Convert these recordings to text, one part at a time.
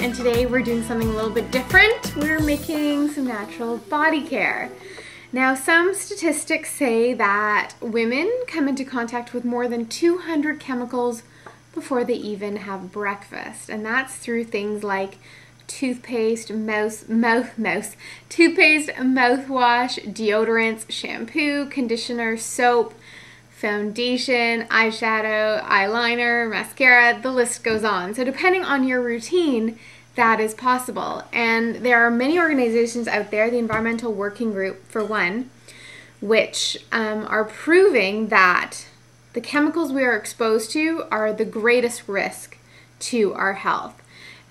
and today we're doing something a little bit different. We're making some natural body care. Now, some statistics say that women come into contact with more than 200 chemicals before they even have breakfast, and that's through things like toothpaste, mouthwash, deodorants, shampoo, conditioner, soap, foundation, eyeshadow, eyeliner, mascara, the list goes on. So depending on your routine, that is possible. And there are many organizations out there, the Environmental Working Group for one, which are proving that the chemicals we are exposed to are the greatest risk to our health.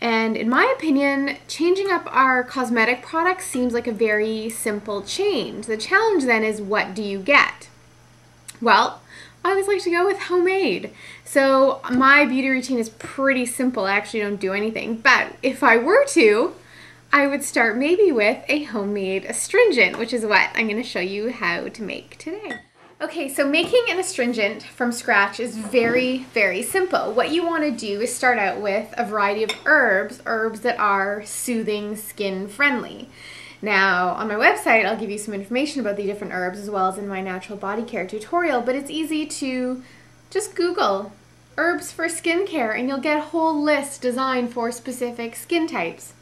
And in my opinion, changing up our cosmetic products seems like a very simple change. The challenge then is, what do you get? Well, I always like to go with homemade. So my beauty routine is pretty simple. I actually don't do anything. But if I were to, I would start maybe with a homemade astringent, which is what I'm going to show you how to make today. Okay, so making an astringent from scratch is very, very simple. What you want to do is start out with a variety of herbs that are soothing, skin friendly. Now, on my website, I'll give you some information about the different herbs as well as in my natural body care tutorial, but it's easy to just Google herbs for skincare and you'll get a whole list designed for specific skin types.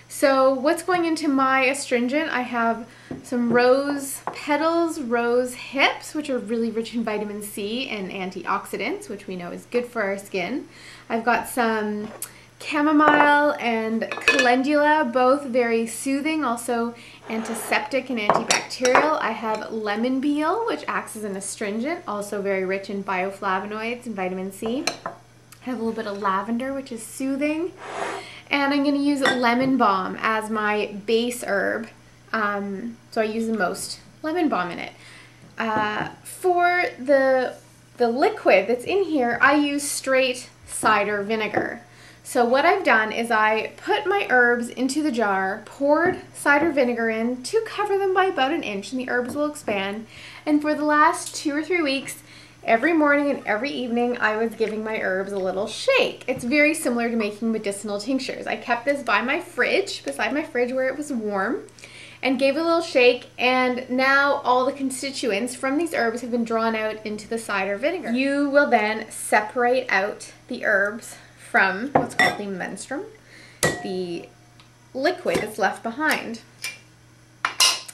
So what's going into my astringent? I have some rose petals, rose hips, which are really rich in vitamin C and antioxidants, which we know is good for our skin. I've got some chamomile and calendula, both very soothing, also antiseptic and antibacterial. I have lemon peel, which acts as an astringent, also very rich in bioflavonoids and vitamin C. I have a little bit of lavender, which is soothing. And I'm going to use lemon balm as my base herb. So I use the most lemon balm in it. For the liquid that's in here, I use straight cider vinegar. So what I've done is I put my herbs into the jar, poured cider vinegar in to cover them by about 1 inch, and the herbs will expand. And for the last 2 or 3 weeks, every morning and every evening, I was giving my herbs a little shake. It's very similar to making medicinal tinctures. I kept this by my fridge, beside my fridge where it was warm, and gave it a little shake, and now all the constituents from these herbs have been drawn out into the cider vinegar. You will then separate out the herbs from what's called the menstruum, the liquid that's left behind.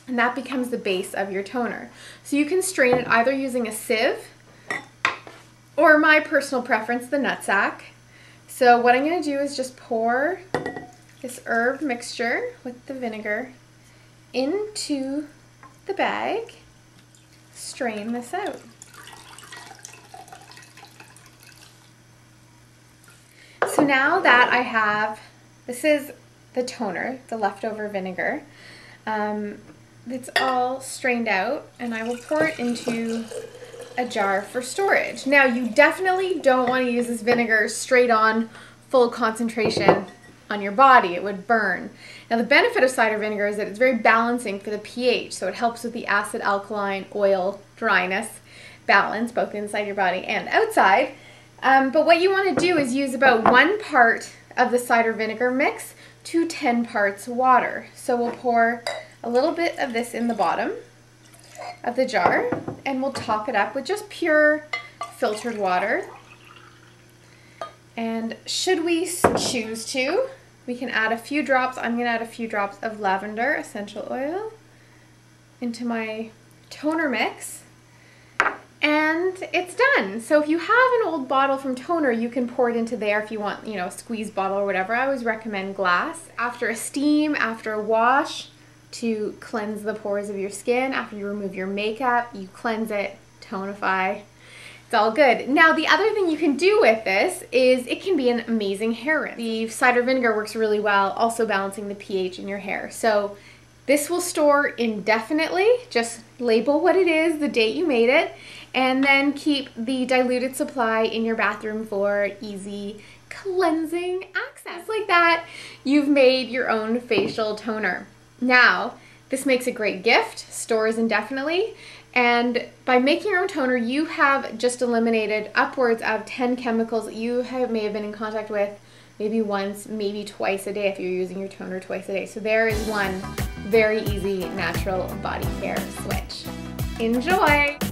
And that becomes the base of your toner. So you can strain it either using a sieve, or my personal preference, the nutsack. So what I'm going to do is just pour this herb mixture with the vinegar into the bag, strain this out. So now that I have, this is the toner, the leftover vinegar, it's all strained out, and I will pour it into a jar for storage. Now, you definitely don't want to use this vinegar straight on, full concentration on your body. It would burn. Now, the benefit of cider vinegar is that it's very balancing for the pH, so it helps with the acid, alkaline, oil, dryness balance, both inside your body and outside. But what you want to do is use about 1 part of the cider vinegar mix to 10 parts water. So we'll pour a little bit of this in the bottom of the jar, and we'll top it up with just pure filtered water. And should we choose to, we can add a few drops. I'm going to add a few drops of lavender essential oil into my toner mix. And it's done. So if you have an old bottle from toner, you can pour it into there if you want, you know, a squeeze bottle or whatever. I always recommend glass. After a steam, after a wash, to cleanse the pores of your skin. After you remove your makeup, you cleanse it, tonify. It's all good. Now, the other thing you can do with this is it can be an amazing hair rinse. The cider vinegar works really well, also balancing the pH in your hair. So this will store indefinitely. Just label what it is, the date you made it, and then keep the diluted supply in your bathroom for easy cleansing access. Like that, you've made your own facial toner. Now, this makes a great gift, stores indefinitely, and by making your own toner, you have just eliminated upwards of 10 chemicals that you may have been in contact with maybe once, maybe twice a day if you're using your toner twice a day. So there is one very easy natural body care switch. Enjoy!